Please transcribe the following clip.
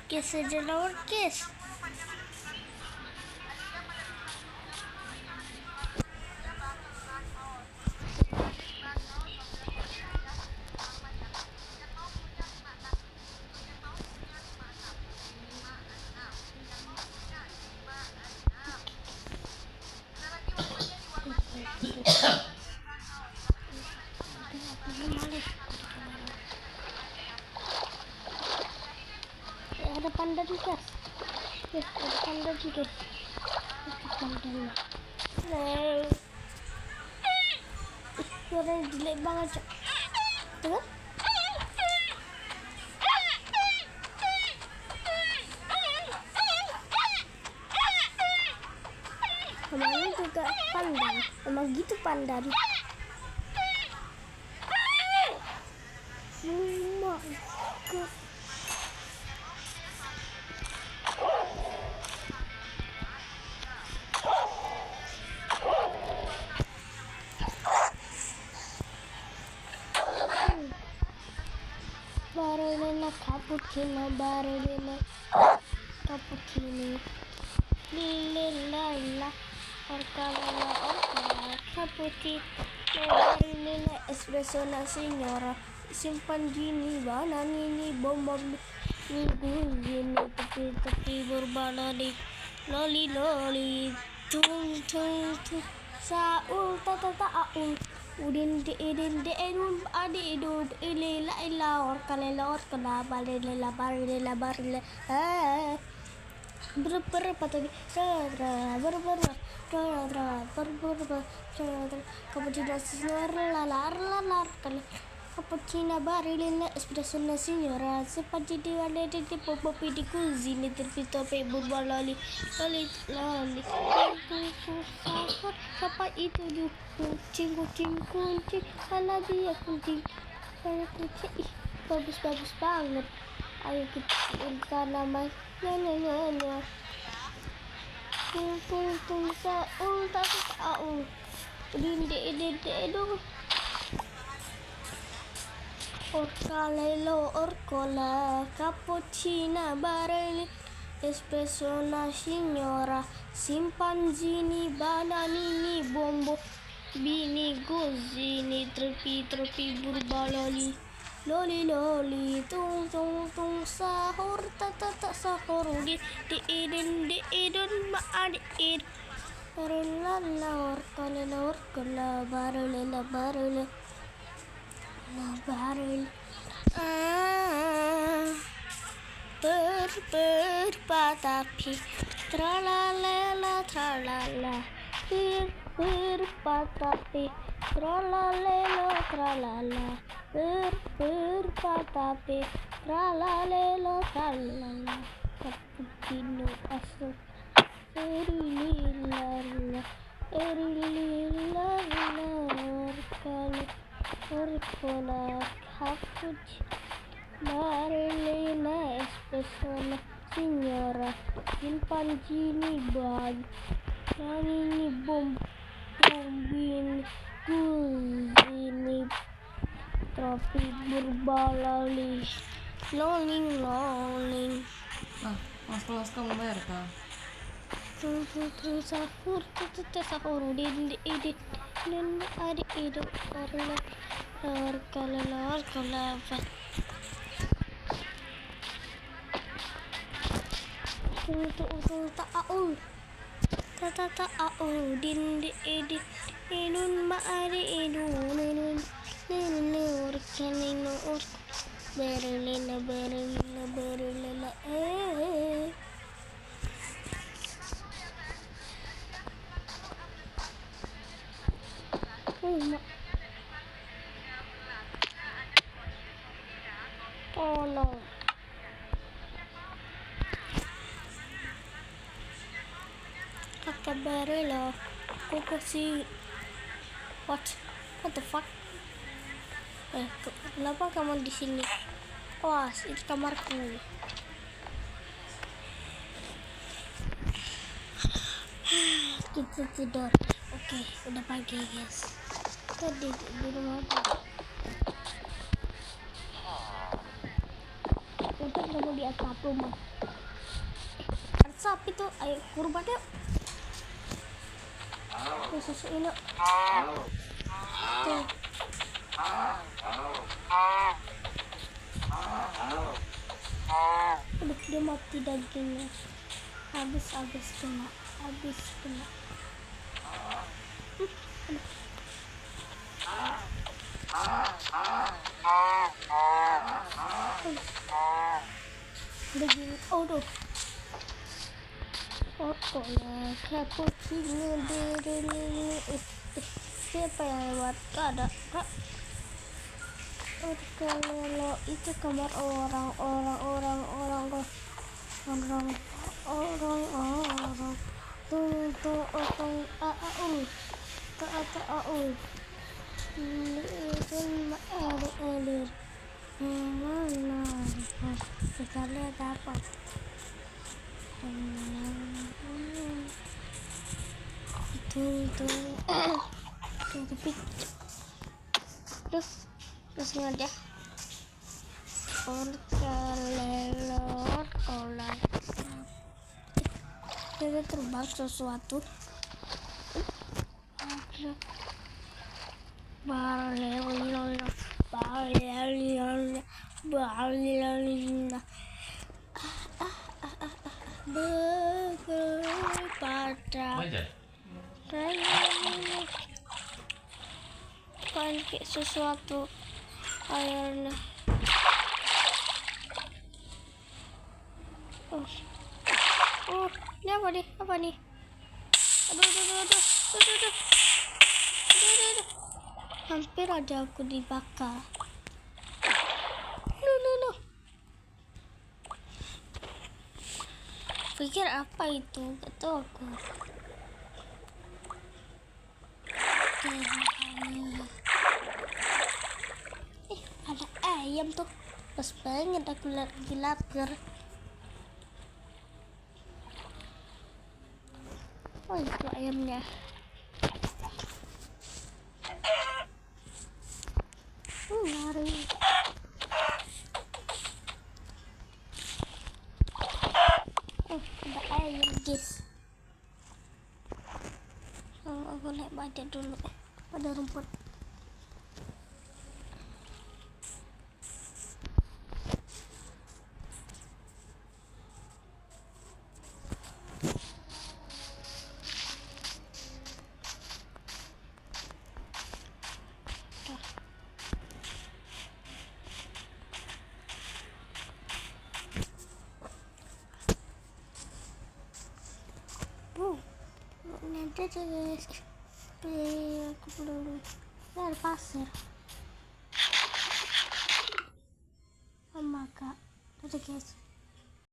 Kiss aja lowercase. Ada panda nih guys. Ada panda nih guys. Pandanya. Suaranya jelek banget. Tuh. Namanya juga pandan. Emang gitu pandan. Oh my god. Barolena cappuccino, barolena cappuccino, lililala, orkalala, cappuccino, barolena espresso na signora, simpan gini, bananini, bom ni gini, tepi berbaladi, loli, tung, saul, aul. Udin de edun adi idun ila orkala barila ber patadi cappuccino signora cappuccino barilla espresso na signora seperti di popo di cuisine terpito pe loli siapa itu ju kucing mana dia kucing bagus banget. Ayo kita namanya tung saul dong orcola cappuccino barili espresso na signora simpan zini bananini bombo bini gozini trepi burbaloli loli tung sahur tata sahur di idun ma adi id orlala orcola barili berpatapi tralala berpatapi tralala berpatapi tralala cappuccino asal erilila orcola cappuccino barilla espresso na signora simpan gini bag ini bombin kuzini trofi berbalali loling mas kelas kamu bayar kah? sahur di dan ada itu orkala ta'aul din idun ma'ari idun orkalino berlila tolong kakak berlila aku kasih what the fuck kenapa kamu di sini? Wah, itu kamarku. Kita tidur. Oke, udah pagi guys. Tadi di rumah aku. Untuk kamu di atap rumah. sapi tuh. Ayo kurban yuk. Tuh susu ini tuh. Aduh, dia mati dagingnya. Habis kena. Daging, aduh. Pokoknya cappuccino ini siapa yang lewat? Ada kak. Kalau itu kamar orang tuh air mana kita lihat apa tapi terus aja kolak kita terbang sesuatu kan kayak sesuatu airnya. Ini apa nih? Aduh. Hampir aja aku dibakar. No. Pikir apa itu? Gak tahu aku. Ada ayam tuh. Pas banget aku lagi lapar. Oh, itu ayamnya. Lari. Ada ayam, guys. Aku naik baca dulu pada rumput. Nanti guys, aku belum ada pasir. Oh my god, guys.